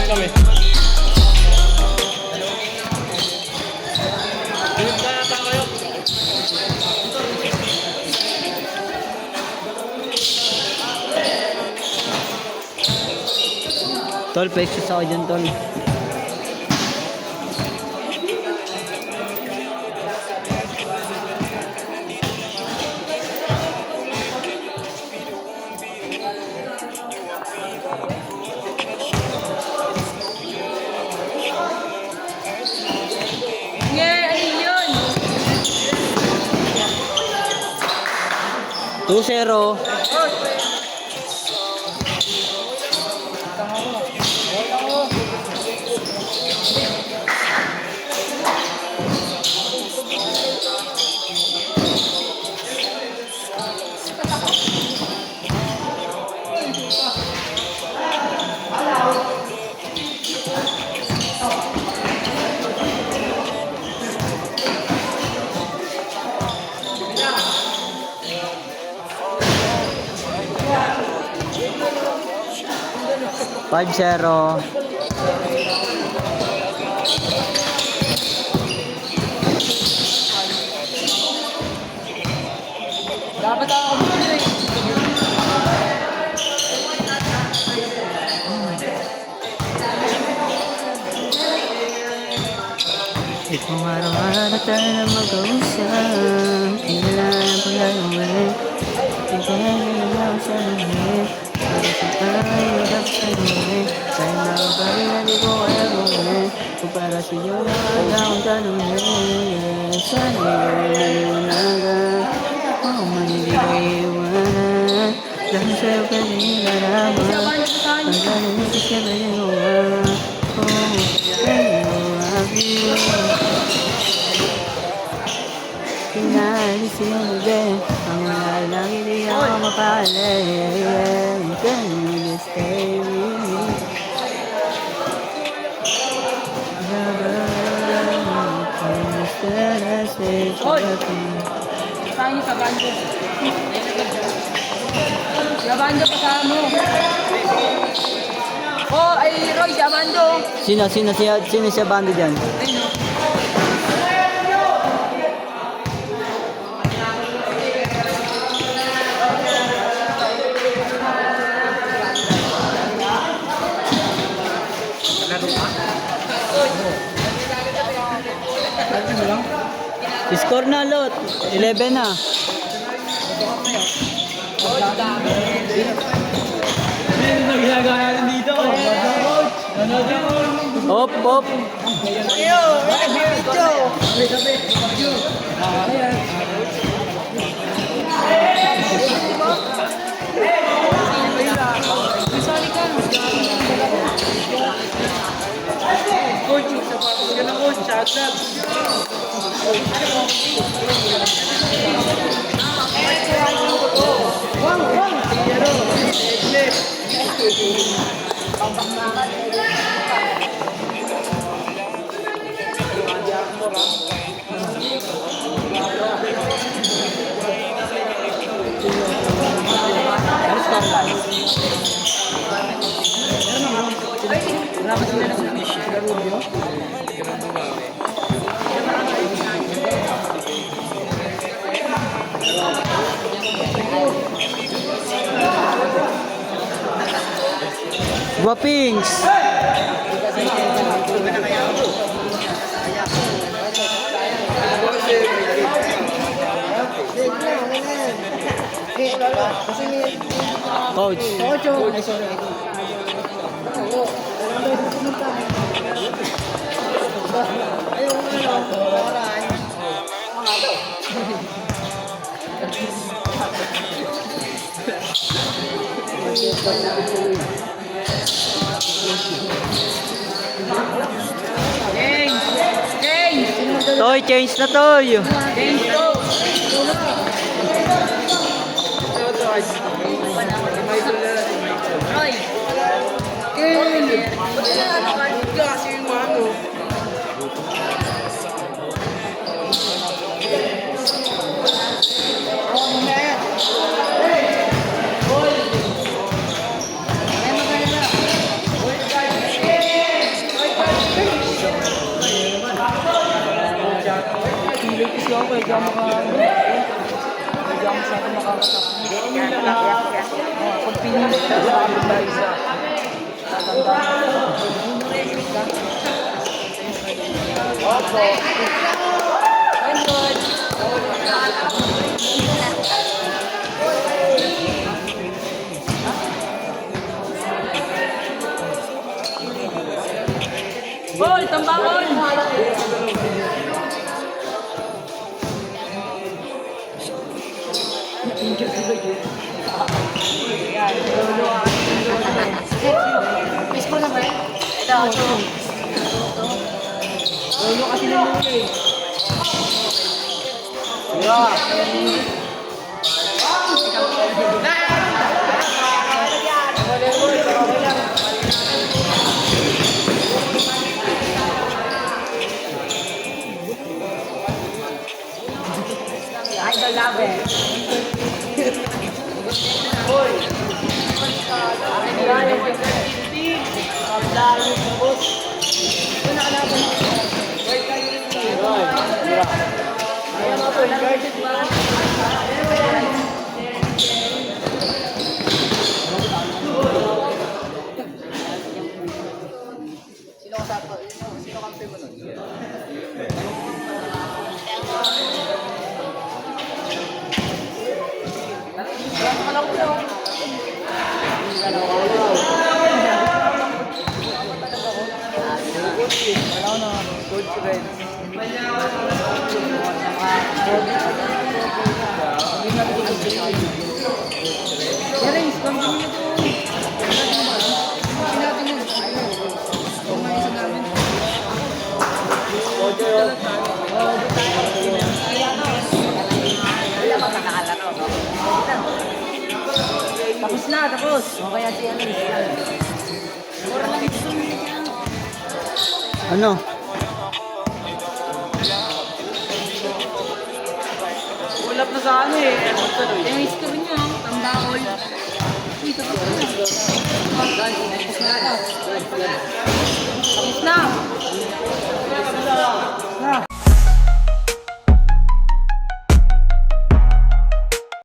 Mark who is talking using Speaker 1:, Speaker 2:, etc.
Speaker 1: kami.
Speaker 2: Tol, pa-exercise ako dyan, tol.
Speaker 3: Yeah, ano yun?
Speaker 2: 2-0. Five zero.
Speaker 3: Dapat ako muna eh.
Speaker 2: Kung araw-araw tayo na mag-uusap, kailangan ko lalawin. Tignan na lang sa langit, para sa tayo nagsaluhin. Kahit na bagay na di ko kaya gawin, kung para sa iyo na wala akong tanongin. Sana ikaw naliwanagan, ako man hindi ka iiwanan. Dahil sa'yo ka nilalaman, pagkalimit ka ba ginawa? Oh, I love you. Pinalis yung din, ang wala lang hindi ako mapalay. Can you stay with me?
Speaker 3: Saan yung kabando? Kabando kasama mo. Oh, ay Roy, kabando.
Speaker 2: Sino siya bando dyan?
Speaker 3: Ayun o.
Speaker 2: Score na lot, 11 na.
Speaker 1: Ano ginagawa natin dito?
Speaker 2: Op, op.
Speaker 3: Sorry ka.
Speaker 1: Coach, sa papo ka na coach, shout out.
Speaker 2: Guwapings. Coach. Toy, change na toy.
Speaker 3: Roy.
Speaker 1: Kasi yung ano.
Speaker 3: ako eh. Di ako masyado makakatakot. Pag pinilit ka sa amin na isa, tatandaan ko. Opo. Hoy, tambakon!
Speaker 2: Miss mo na ba? Ito.
Speaker 3: Lolo kasi niluli. Yeah.
Speaker 2: Idol Love. Tapos na, tapos. O kaya si ano. Ano?
Speaker 1: Ulap na sa ano eh. Ano tuloy?
Speaker 3: Yung history niyo, tambakol. Ito, ito.